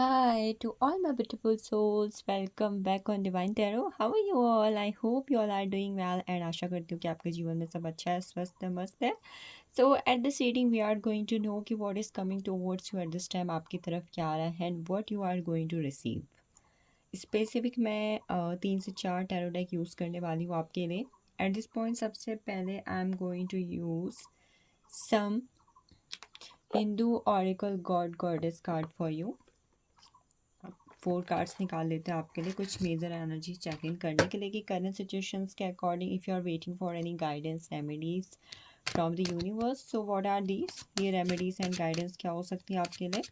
Hi to all my beautiful souls. Welcome back on Divine Tarot. How are you all? I hope you all are doing well and आशा करती हूँ कि आपके जीवन में सब अच्छा है, स्वस्थ है, मस्त है. So at this reading we are going to know कि what is coming towards you at this time, आपकी तरफ क्या आ रहा है and what you are going to receive. Specific मैं 3 से 4 टैरो डेक यूज़ करने वाली हूँ आपके लिए. एट दिस पॉइंट सबसे पहले I am going to use some Hindu oracle god goddess card for you. 4 cards निकाल लेते हैं आपके लिए कुछ मेजर एनर्जी चेक इन करने के लिए कि करंट सिचुएशंस के according if you are waiting for any guidance remedies from the universe, so what are these. ये रेमेडीज एंड गाइडेंस क्या हो सकती है आपके लिए.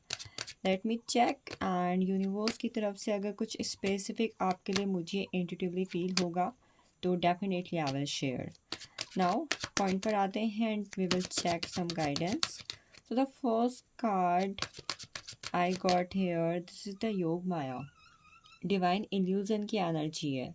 Let me check. And universe की तरफ से अगर कुछ स्पेसिफिक आपके लिए मुझे इंट्यूटिवली फील होगा तो definitely I will share. Now point पर आते हैं and we will check some guidance. So the first card I got here, this is the Yog Maya. Divine illusion की एनर्जी है.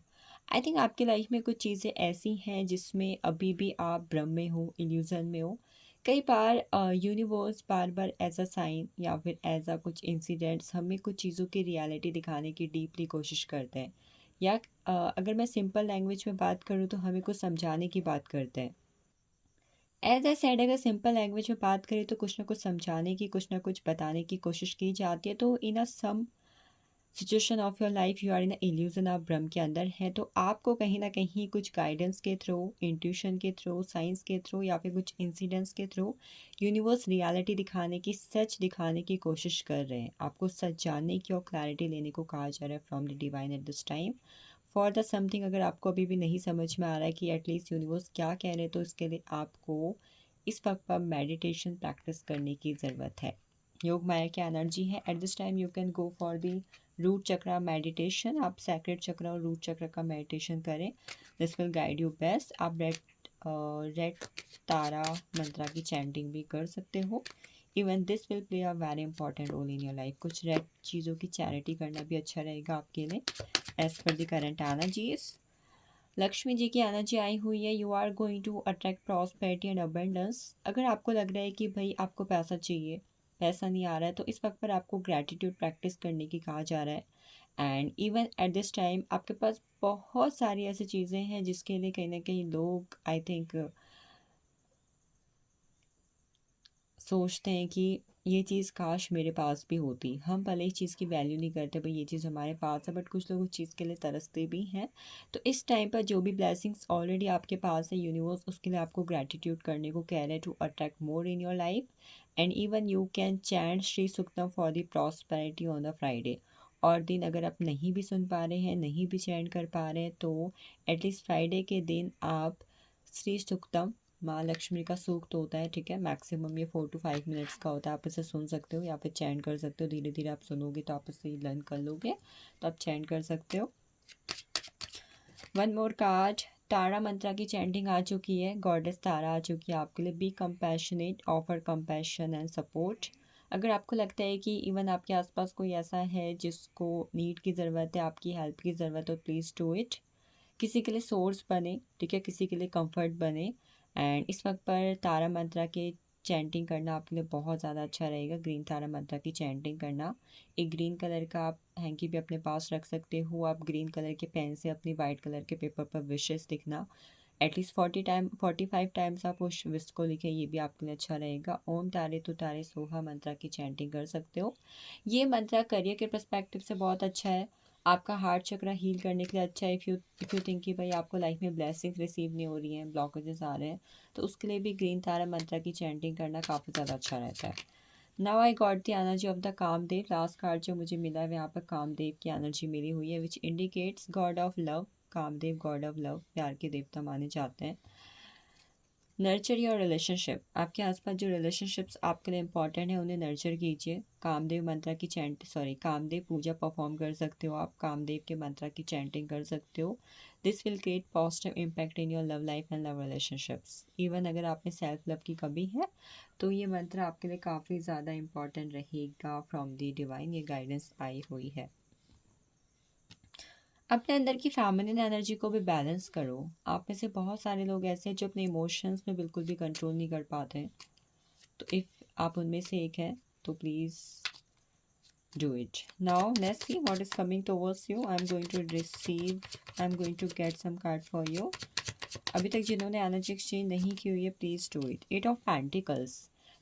आई थिंक आपकी लाइफ में कुछ चीज़ें ऐसी हैं जिसमें अभी भी आप भ्रम में हो, इल्यूजन में हो. कई बार यूनिवर्स बार बार एज अ साइन या फिर एज अ कुछ इंसिडेंट्स हमें कुछ चीज़ों की रियलिटी दिखाने की डीपली कोशिश करते हैं. या अगर मैं सिंपल लैंग्वेज में बात करूँ तो हमें कुछ समझाने की बात करते हैं. एज ए सेड अगर सिंपल लैंग्वेज में बात करें तो कुछ ना कुछ समझाने की, कुछ ना कुछ बताने की कोशिश की जाती है. तो in a some situation of your life you are in illusion of भ्रम के अंदर है, तो आपको कहीं ना कहीं कुछ गाइडेंस के थ्रू, इंट्यूशन के थ्रू, साइंस के थ्रू या फिर कुछ इंसिडेंट्स के थ्रू यूनिवर्स रियलिटी दिखाने की, सच दिखाने की कोशिश कर रहे हैं. आपको सच जानने की और क्लैरिटी लेने को कहा जा रहा है from the divine at this time for the something. अगर आपको अभी भी नहीं समझ में आ रहा है कि एटलीस्ट यूनिवर्स क्या कह रहे हैं तो इसके लिए आपको इस वक्त पर मेडिटेशन प्रैक्टिस करने की ज़रूरत है. योग माया की एनर्जी है. At this time you can go for the root chakra meditation. आप सैक्रेड चक्र और रूट चक्र का मेडिटेशन करें. This will guide you best. आप रेड तारा मंत्रा की चैंटिंग भी कर सकते हो. Even this will play a very important role in your life. कुछ रेड चीज़ों की चैरिटी करना भी अच्छा रहेगा आपके लिए एज पर the current energies. Lakshmi ji की एनर्जी आई हुई है. You are going to attract prosperity and abundance. अगर आपको लग रहा है कि भाई आपको पैसा चाहिए, पैसा नहीं आ रहा है, तो इस वक्त पर आपको ग्रैटिट्यूड प्रैक्टिस करने की कहा जा रहा है. And even at this time आपके पास बहुत सारी ऐसी चीज़ें हैं जिसके लिए कहीं ना कहीं लोग आई थिंक सोचते हैं कि ये चीज़ काश मेरे पास भी होती. हम भले इस चीज़ की वैल्यू नहीं करते भाई ये चीज़ हमारे पास है, बट कुछ लोग उस चीज़ के लिए तरसते भी हैं. तो इस टाइम पर जो भी ब्लेसिंग्स ऑलरेडी आपके पास है, यूनिवर्स उसके लिए आपको ग्रैटिट्यूड करने को कह रहे हैं to attract more in your life. And even you can chant Shri Suktam for the prosperity on the Friday. और दिन अगर आप नहीं भी सुन पा रहे हैं, नहीं भी चैंट कर पा रहे हैं, तो एटलीस्ट फ्राइडे के दिन आप श्री सुक्तम, माँ लक्ष्मी का सूक्त होता है, ठीक है, मैक्सिमम ये 4 to 5 मिनट्स का होता है. आप इसे सुन सकते हो या फिर चैंट कर सकते हो. धीरे धीरे आप सुनोगे तो आप इसे लर्न कर लोगे, तो आप चैंट कर सकते हो. One more card. तारा मंत्रा की चैंटिंग आ चुकी है. गॉडेस तारा आ चुकी है आपके लिए. B compassionate, offer compassion and support. अगर आपको लगता है कि इवन आपके आसपास कोई ऐसा है जिसको नीड की ज़रूरत है, आपकी हेल्प की ज़रूरत है, तो प्लीज़ डू इट. किसी के लिए सोर्स बने, ठीक है, किसी के लिए कंफर्ट बने. एंड इस वक्त पर तारा मंत्रा के चैंटिंग करना आपके लिए बहुत ज़्यादा अच्छा रहेगा. ग्रीन तारा मंत्रा की चैंटिंग करना. एक ग्रीन कलर का आप हैंकी भी अपने पास रख सकते हो. आप ग्रीन कलर के पेन से अपनी वाइट कलर के पेपर पर विशेस लिखना. एटलीस्ट 45 टाइम्स आप उस विश को लिखें, ये भी आपके लिए अच्छा रहेगा. ओम तारे तु तारे सोहा मंत्रा की चैंटिंग कर सकते हो. ये मंत्रा करियर के पर्सपेक्टिव से बहुत अच्छा है. आपका हार्ट चक्र हील करने के लिए अच्छा है. इफ़ यू थिंक कि भाई आपको लाइफ में ब्लेसिंग्स रिसीव नहीं हो रही हैं, ब्लॉकेजेस आ रहे हैं, तो उसके लिए भी ग्रीन तारा मंत्रा की चैंटिंग करना काफ़ी ज़्यादा अच्छा रहता है. Now I got the energy of the Kamdev. Last card जो मुझे मिला है यहाँ पर कामदेव की एनर्जी मिली हुई है, which indicates god of love. Kamdev god of love, प्यार के देवता माने जाते हैं. Nurture your relationship. आपके आसपास जो रिलेशनशिप्स आपके लिए इंपॉर्टेंट है उन्हें नर्चर कीजिए. कामदेव मंत्रा की कामदेव पूजा परफॉर्म कर सकते हो आप. कामदेव के मंत्रा की चैंटिंग कर सकते हो. This will create positive impact in your love life and love relationships. Even अगर आप में सेल्फ लव की कमी है तो ये मंत्र आपके लिए काफ़ी ज़्यादा इंपॉर्टेंट रहेगा. फ्रॉम दी डिवाइन ये गाइडेंस आई हुई है. अपने अंदर की फेमिनिन एनर्जी को भी बैलेंस करो. आप में से बहुत सारे लोग ऐसे हैं जो अपने इमोशंस में बिल्कुल भी कंट्रोल नहीं कर पाते हैं. तो इफ़ आप उनमें से एक हैं तो please do it. Now let's see what is coming towards you. I'm going to get some card for you. अभी तक जिन्होंने एनर्जी एक्सचेंज नहीं की हुई है, please do it. Eight of pentacles.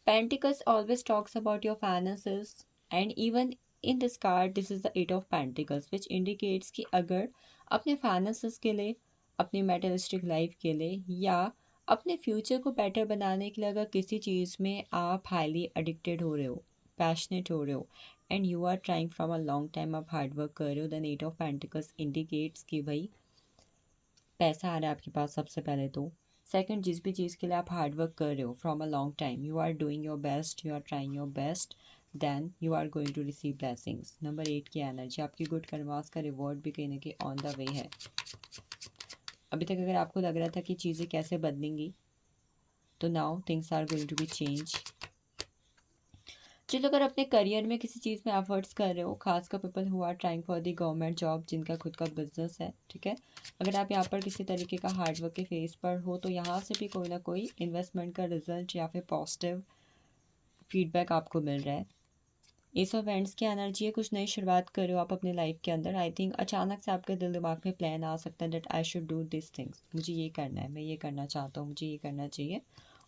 Pentacles always talks about your finances, and even in this card this is the eight of pentacles which indicates कि अगर अपने फाइनेंसेस के लिए, अपनी मेटेरियलिस्टिक लाइफ के लिए, या अपने फ्यूचर को बेटर बनाने के लिए अगर किसी चीज़ में आप हाईली एडिक्टेड हो रहे हो, पैशनेट हो रहे हो, and you are trying from a long time, आप हार्ड वर्क कर रहे हो, then eight of pentacles indicates कि भाई पैसा आ रहा है आपके पास सबसे पहले तो. सेकंड, जिस भी चीज़ के लिए आप हार्ड वर्क कर रहे हो from a long time, you are doing your best, you are trying your best, then you are going to receive blessings. Number 8 की एनर्जी, आपकी गुड कर्मास का रिवॉर्ड भी कहीं ना कहीं ऑन द वे है. अभी तक अगर आपको लग रहा था कि चीज़ें कैसे बदलेंगी, तो now things are going to be change. चलो, अगर अपने करियर में किसी चीज़ में एफर्ट्स कर रहे हो, खासकर people who are trying for the government job, जिनका खुद का बिजनेस है, ठीक है, अगर आप यहाँ पर किसी तरीके का हार्डवर्क के फेस पर हो, तो यहाँ से भी कोई ना कोई इन्वेस्टमेंट का रिजल्ट या फिर पॉजिटिव फीडबैक आपको मिल रहा है. एस ऑफ हैंड्स की एनर्जी है, कुछ नई शुरुआत कर रहे हो आप अपने लाइफ के अंदर. आई थिंक अचानक से आपके दिल दिमाग में प्लान आ सकता है that I should do this things, मुझे ये करना है, मैं ये करना चाहता हूँ, मुझे ये करना चाहिए,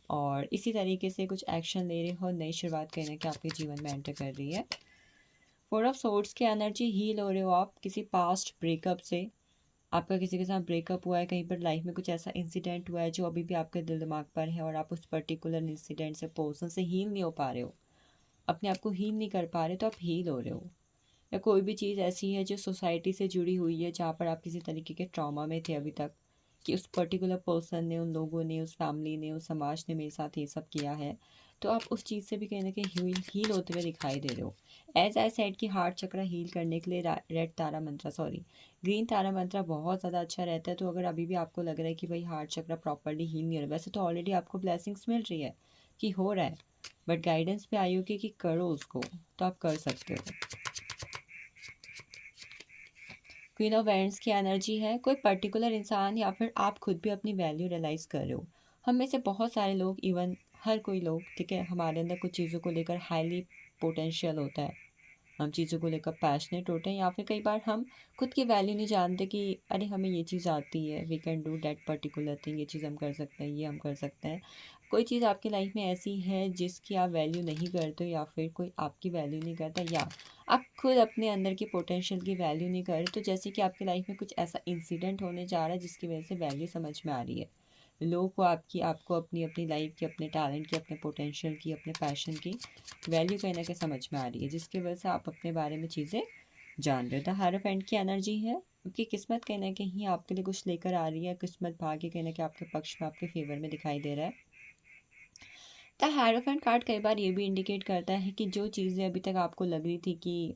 और इसी तरीके से कुछ एक्शन ले रहे हो, नई शुरुआत करने के आपके जीवन में एंटर कर रही है. फोर ऑफ सोर्ड्स की एनर्जी, हील हो रहे हो आप किसी पास्ट ब्रेकअप से. आपका किसी के साथ ब्रेकअप हुआ है, कहीं पर लाइफ में कुछ ऐसा इंसिडेंट हुआ है जो अभी भी आपके दिल दिमाग पर है, और आप उस पर्टिकुलर इंसिडेंट से, पर्सन से हील नहीं हो पा रहे हो, अपने आप को हील नहीं कर पा रहे, तो आप हील हो रहे हो. या कोई भी चीज़ ऐसी है जो सोसाइटी से जुड़ी हुई है, जहाँ पर आप किसी तरीके के ट्रॉमा में थे अभी तक, कि उस पर्टिकुलर पर्सन ने, उन लोगों ने, उस फैमिली ने, उस समाज ने मेरे साथ ये सब किया है, तो आप उस चीज़ से भी कहीं ना कहीं हील होते हुए दिखाई दे रहे हो. एज आई सेड कि हार्ट चक्र हील करने के लिए ग्रीन तारा मंत्रा बहुत ज़्यादा अच्छा रहता है. तो अगर अभी भी आपको लग रहा है कि भाई हार्ट चक्र प्रॉपरली हील नहीं हो रहा, वैसे तो ऑलरेडी आपको ब्लेसिंग्स मिल रही है कि हो रहा है, बट गाइडेंस पे आई हो कि करो उसको, तो आप कर सकते हो. क्वीन ऑफ वैंड्स की एनर्जी है, कोई पर्टिकुलर इंसान या फिर आप खुद भी अपनी वैल्यू रियलाइज़ कर रहे हो. हम में से बहुत सारे लोग, इवन हर कोई लोग, ठीक है, हमारे अंदर कुछ चीज़ों को लेकर हाईली पोटेंशियल होता है, हम चीज़ों को लेकर पैशनेट होते हैं, या फिर कई बार हम खुद की वैल्यू नहीं जानते कि अरे हमें ये चीज़ आती है, we can do that particular thing, ये चीज़ हम कर सकते हैं, ये हम कर सकते हैं. कोई चीज़ आपकी लाइफ में ऐसी है जिसकी आप वैल्यू नहीं करते हो, या फिर कोई आपकी वैल्यू नहीं करता, या आप खुद अपने अंदर की पोटेंशियल की वैल्यू नहीं कर रहे, तो जैसे कि आपकी लाइफ में कुछ ऐसा इंसिडेंट होने जा रहा है जिसकी वजह से वैल्यू समझ में आ रही है, लोगों को आपको अपनी अपनी लाइफ की, अपने टैलेंट की, अपने पोटेंशियल की, अपने पैशन की वैल्यू कहीं ना कहीं समझ में आ रही है, जिसकी वजह से आप अपने बारे में चीज़ें जान रहे हो. द हायरोफेंट की एनर्जी है, क्योंकि किस्मत कहीं ना कहीं आपके लिए कुछ लेकर आ रही है, किस्मत भाग्य कहीं ना कहीं आपके पक्ष में, आपके फेवर में दिखाई दे रहा है. द हायरोफेंट कार्ड कई बार ये भी इंडिकेट करता है कि जो चीज़ें अभी तक आपको लग रही थी कि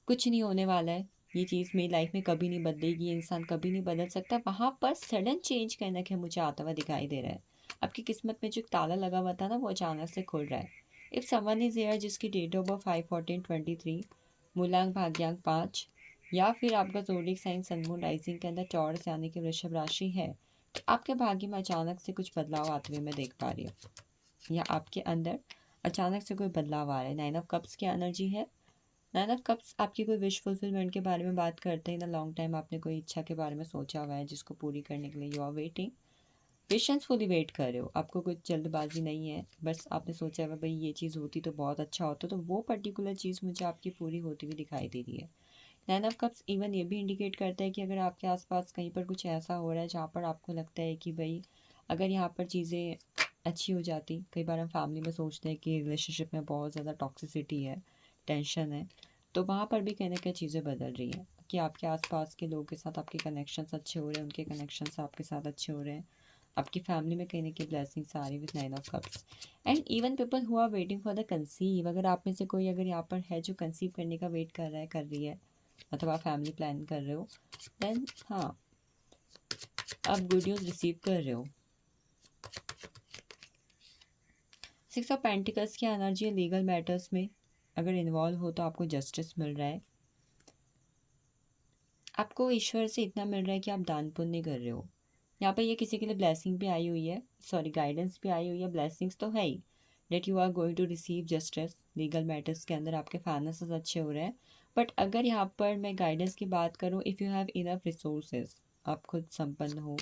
कुछ नहीं होने वाला है, ये चीज़ मेरी लाइफ में कभी नहीं बदलेगी, ये इंसान कभी नहीं बदल सकता, वहाँ पर सडन चेंज कहीं ना कहीं मुझे आता हुआ दिखाई दे रहा है. आपकी किस्मत में जो ताला लगा हुआ था ना, वो अचानक से खुल रहा है. इफ़ समवन इज़ हेयर जिसकी डेट ऑफ बर्थ 5/14/23, मूलांक भाग्यांक 5, या फिर आपका zodiac sign sun moon rising के अंदर टॉरस यानी कि वृषभ राशि है, तो आपके भाग्य में अचानक से कुछ बदलाव आते हुए मैं देख पा रही हूँ, या आपके अंदर अचानक से कोई बदलाव आ रहा है. 9 ऑफ कप्स की एनर्जी है. 9 ऑफ कप्स आपकी कोई विश फुलफिलमेंट के बारे में बात करते हैं. इन लॉन्ग टाइम आपने कोई इच्छा के बारे में सोचा हुआ है जिसको पूरी करने के लिए you are waiting, patiently wait कर रहे हो, आपको कुछ जल्दबाजी नहीं है, बस आपने सोचा है भाई ये चीज़ होती तो बहुत अच्छा होता, तो वो पर्टिकुलर चीज़ मुझे आपकी पूरी होती हुई दिखाई दे रही है. 9 ऑफ कप्स इवन ये भी इंडिकेट करता है कि अगर आपके आसपास कहीं पर कुछ ऐसा हो रहा है जहाँ पर आपको लगता है कि भाई अगर यहाँ पर चीज़ें अच्छी हो जाती, कई बार हम फैमिली में सोचते हैं कि रिलेशनशिप में बहुत ज़्यादा टॉक्सिसिटी है, टेंशन है, तो वहाँ पर भी कहीं ना कहीं चीज़ें बदल रही हैं कि आपके आसपास के लोगों के साथ आपके कनेक्शंस अच्छे हो रहे हैं, उनके कनेक्शंस आपके साथ अच्छे हो रहे हैं, आपकी फैमिली में कहीं ना कहीं ब्लेसिंग्स आ रही with 9 of cups. And even people who are waiting for the conceive, अगर आप में से कोई अगर यहाँ पर है जो कंसीव करने का वेट कर रहा है, कर रही है, मतलब आप फैमिली प्लान कर रहे हो, देन हाँ, आप गुड न्यूज़ रिसीव कर रहे हो. 6 ऑफ पेंटिकल्स की एनर्जी है, लीगल मैटर्स में अगर इन्वॉल्व हो तो आपको जस्टिस मिल रहा है. आपको ईश्वर से इतना मिल रहा है कि आप दान पुण्य कर रहे हो. यहाँ पर ये किसी के लिए ब्लेसिंग भी आई हुई है, सॉरी गाइडेंस भी आई हुई है, ब्लेसिंग्स तो है ही, that you are going to receive justice. Legal matters के अंदर आपके फाइनेंसेस अच्छे हो रहे हैं। बट अगर यहाँ पर मैं गाइडेंस की बात करूँ, if you have enough resources, आप खुद संपन्न हो,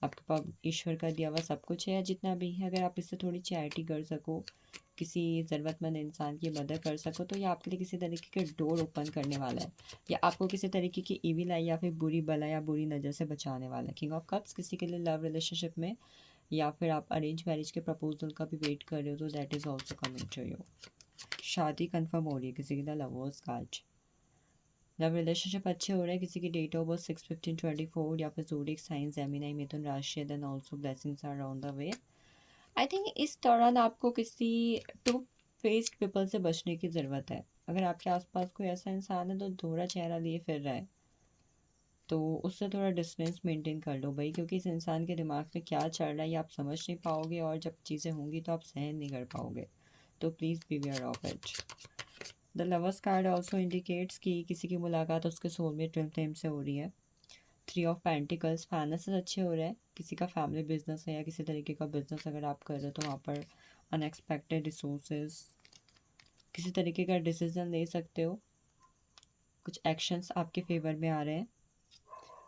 आपके पास ईश्वर का दिया हुआ सब कुछ है, या जितना भी है, अगर आप इससे थोड़ी चैरिटी कर सको, किसी ज़रूरतमंद इंसान की मदद कर सको, तो ये आपके लिए किसी तरीके के डोर ओपन करने वाला है, या आपको किसी तरीके की ईविल आई या फिर बुरी बला या बुरी नज़र से बचाने वाला है। किंग ऑफ कप्स किसी के लिए लव रिलेशनशिप में, या फिर आप अरेंज मैरिज के प्रपोजल का भी वेट कर रहे हो, तो that is also coming to you. शादी कंफर्म हो रही है किसी के लिए, लवर्स कार्ड। लव रिलेशनशिप अच्छे हो रहे हैं किसी की डेट ऑफ बर्थ 6/15/24 या फिर ज़ोडिएक साइन जेमिनी मिथुन राशि, then also blessings are on the way. I think इस दौरान आपको किसी टू फेस्ड पीपल से बचने की ज़रूरत है। अगर आपके आसपास कोई ऐसा इंसान है तो दोहरा चेहरा लिए फिर रहा है, तो उससे थोड़ा डिस्टेंस मेंटेन कर लो भाई, क्योंकि इस इंसान के दिमाग में क्या चल रहा है ये आप समझ नहीं पाओगे, और जब चीज़ें होंगी तो आप सहन नहीं कर पाओगे। तो please be aware of it. The lovers card also indicates कि किसी की मुलाकात उसके सोलमेट ट्विन फ्लेम से हो रही है। 3 ऑफ पेंटिकल्स, फाइनेंसेस अच्छे हो रहे हैं, किसी का फैमिली बिजनेस है या किसी तरीके का बिजनेस अगर आप कर रहे हो तो वहाँ पर अनएक्सपेक्टेड रिसोर्सेज, किसी तरीके का डिसीजन ले सकते हो, कुछ एक्शंस आपके फेवर में आ रहे हैं,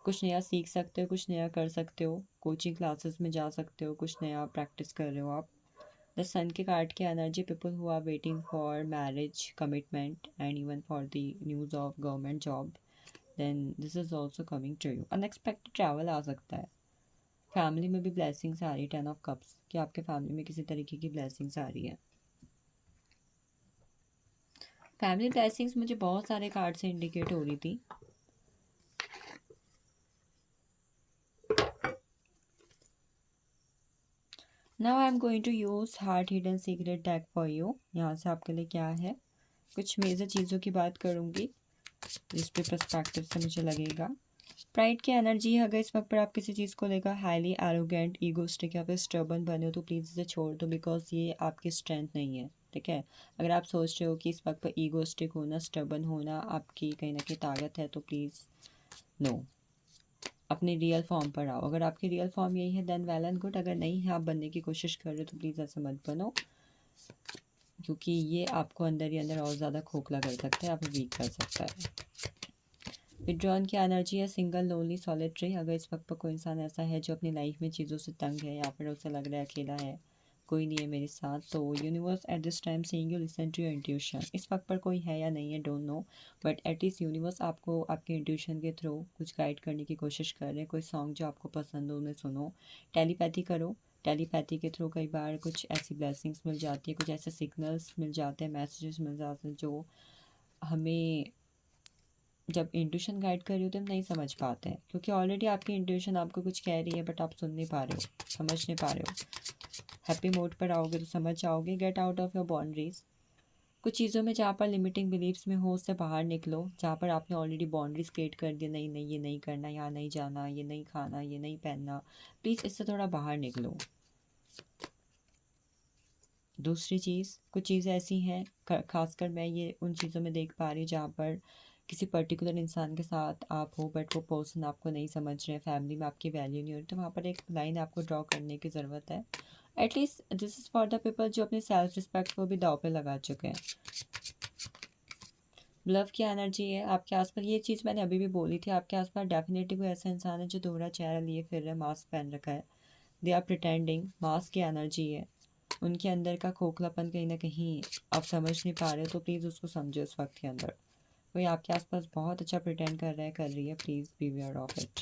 कुछ नया सीख सकते हो, कुछ नया कर सकते हो, कोचिंग क्लासेस में जा सकते हो, कुछ नया प्रैक्टिस कर रहे हो आप। द सन के कार्ड की energy, people who are waiting for marriage, commitment and even for the news of government job, then this is also coming to you. Unexpected travel आ सकता है। फैमिली में भी ब्लेसिंग्स आ रही है, 10 ऑफ कप्स, कि आपके फैमिली में किसी तरीके की ब्लेसिंग्स आ रही है। फैमिली ब्लेसिंग्स मुझे बहुत सारे कार्ड से इंडिकेट हो रही थी। Now I am going to use heart hidden secret deck for you. यहाँ से आपके लिए क्या है, कुछ मेजर चीज़ों की बात करूँगी जिस पे पर्सपेक्टिव से मुझे लगेगा। प्राइड की एनर्जी है, अगर इस वक्त पर आप किसी चीज़ को लेकर हाईली एरोगेंट, ईगोस्टिक या फिर स्टर्बन बने हो तो प्लीज़ इसे छोड़ दो, बिकॉज ये आपकी स्ट्रेंथ नहीं है। ठीक है, अगर आप सोच रहे हो कि इस वक्त पर ईगोस्टिक होना, स्टर्बन होना आपकी कहीं ना कहीं ताकत है, तो प्लीज़ नो, अपने रियल फॉर्म पर आओ। अगर आपकी रियल फॉर्म यही है देन वेल एंड गुड, अगर नहीं है, आप बनने की कोशिश कर रहे हो, तो प्लीज़ ऐसे मत बनो, क्योंकि ये आपको अंदर ही अंदर और ज़्यादा खोखला कर सकता है, आपको वीक कर सकता है। विड्रॉन की एनर्जी है, सिंगल, लोनली, सॉलिटरी। अगर इस वक्त पर कोई इंसान ऐसा है जो अपनी लाइफ में चीज़ों से तंग है, या फिर उसे लग रहा है अकेला है, कोई नहीं है मेरे साथ, तो universe at this time saying you listen to your intuition. इस वक्त पर कोई है या नहीं है, don't know, but at least universe आपको आपके इंट्यूशन के थ्रू कुछ गाइड करने की कोशिश कर रहे हैं। कोई सॉन्ग जो आपको पसंद हो उन्हें सुनो, टेलीपैथी करो। टेलीपैथी के थ्रू कई बार कुछ ऐसी ब्लेसिंग्स मिल जाती है, कुछ ऐसे सिग्नल्स मिल जाते हैं, मैसेजेस मिल जाते हैं जो हमें जब इंट्यूशन गाइड कर रही हो तो हम नहीं समझ पाते हैं, क्योंकि ऑलरेडी आपकी इंट्यूशन आपको कुछ कह रही है बट आप सुन नहीं पा रहे हो, समझ नहीं पा रहे हो। हैप्पी मोड पर आओगे तो समझ जाओगे। Get out of your boundaries, कुछ चीज़ों में जहाँ पर लिमिटिंग बिलीव्स में हो उससे बाहर निकलो, जहाँ पर आपने ऑलरेडी बाउंड्रीज क्रिएट कर दी, नहीं नहीं ये नहीं करना, यहाँ नहीं जाना, ये नहीं खाना, ये नहीं पहनना, प्लीज़ इससे थोड़ा बाहर निकलो। दूसरी चीज़, कुछ चीज़ें ऐसी हैं, खासकर मैं ये उन चीज़ों में देख पा रही हूँ जहाँ पर किसी पर्टिकुलर इंसान के साथ आप हो बट वो पर्सन आपको नहीं समझ रहे, फैमिली में आपकी वैल्यू नहीं हो रही, तो वहाँ पर एक लाइन आपको ड्रॉ करने की ज़रूरत है। At least this is for the people जो अपने सेल्फ रिस्पेक्ट को भी दाव पे लगा चुके हैं। लव की एनर्जी है आपके आसपास, ये चीज़ मैंने अभी भी बोली थी, आपके आसपास डेफिनेटली कोई ऐसा इंसान है जो दोहरा चेहरा लिए फिर रहा है, मास्क पहन रखा है, दे आर प्रिटेंडिंग, मास्क की एनर्जी है, उनके अंदर का खोखलापन कहीं ना कहीं आप समझ नहीं पा रहे हो, तो प्लीज़ उसको समझो। इस वक्त के अंदर कोई आपके आसपास बहुत अच्छा प्रिटेंड कर रहा है, कर रही है, please be aware of it.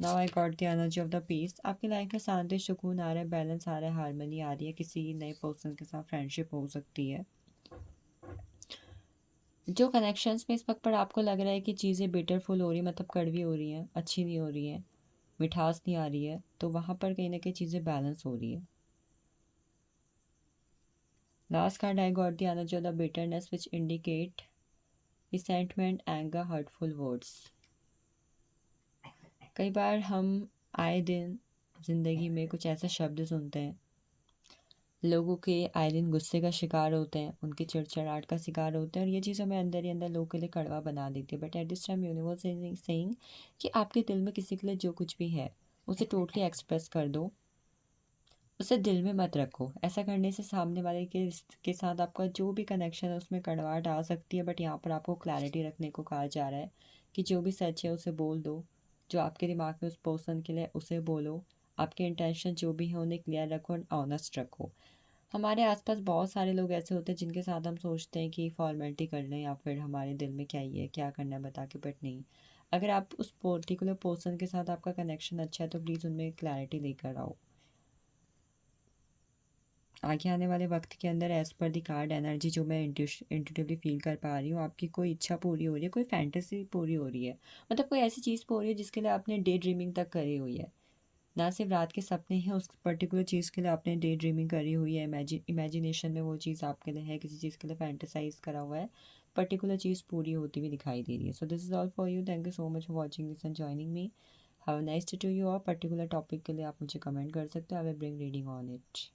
Now I got the energy of the peace, आपकी लाइफ में शांति, सुकून आ रहा है, बैलेंस आ रहा है, हारमोनी आ रही है, किसी नए पर्सन के साथ फ्रेंडशिप हो सकती है। जो कनेक्शंस में इस वक्त पर आपको लग रहा है कि चीज़ें बिटरफुल हो रही है, मतलब कड़वी हो रही हैं, अच्छी नहीं हो रही हैं, मिठास नहीं आ रही है, तो वहाँ पर कहीं ना कहीं चीज़ें बैलेंस हो रही है। Last card I got the energy of the bitterness which indicate resentment, anger, hurtful words. कई बार हम आए दिन ज़िंदगी में कुछ ऐसे शब्द सुनते हैं, लोगों के आए दिन गुस्से का शिकार होते हैं, उनकी चिड़चिड़ाहट का शिकार होते हैं, और ये चीज़ हमें अंदर ही अंदर लोगों के लिए कड़वा बना देती है। But at this time universe is saying कि आपके दिल में किसी के लिए जो कुछ भी है उसे टोटली एक्सप्रेस कर दो, उसे दिल में मत रखो। ऐसा करने से सामने वाले के साथ आपका जो भी कनेक्शन है उसमें कड़वाहट आ सकती है, बट यहाँ पर आपको क्लैरिटी रखने को कहा जा रहा है कि जो भी सच है उसे बोल दो। जो आपके दिमाग में उस पर्सन के लिए उसे बोलो। आपके इंटेंशन जो भी हैं उन्हें क्लियर रखो एंड ऑनेस्ट रखो। हमारे आसपास बहुत सारे लोग ऐसे होते हैं जिनके साथ हम सोचते हैं कि फॉर्मेलिटी कर लें या फिर हमारे दिल में क्या ही है, क्या करना है बता के, बट नहीं। अगर आप उस पर्टिकुलर पर्सन के साथ आपका कनेक्शन अच्छा है तो प्लीज़ उनमें क्लैरिटी लेकर आओ। आगे आने वाले वक्त के अंदर एज पर दी कार्ड एनर्जी जो मैं इंट्यूटिवली फील कर पा रही हूँ, आपकी कोई इच्छा पूरी हो रही है, कोई फैंटेसी पूरी हो रही है। मतलब कोई ऐसी चीज़ पूरी है जिसके लिए आपने डे ड्रीमिंग तक करी हुई है। ना सिर्फ रात के सपने हैं, उस पर्टिकुलर चीज़ के लिए आपने डे ड्रीमिंग करी हुई है। इमेजिनेशन में वो चीज़ आपके लिए है, किसी चीज़ के लिए फैंटेसाइज करा हुआ है। पर्टिकुलर चीज़ पूरी होती हुई दिखाई दे रही है। So this is all for you. Thank you so much for watching this and joining me. Have a nice day to you. और पर्टिकुलर टॉपिक के लिए आप मुझे कमेंट कर सकते हो। I will bring reading on it.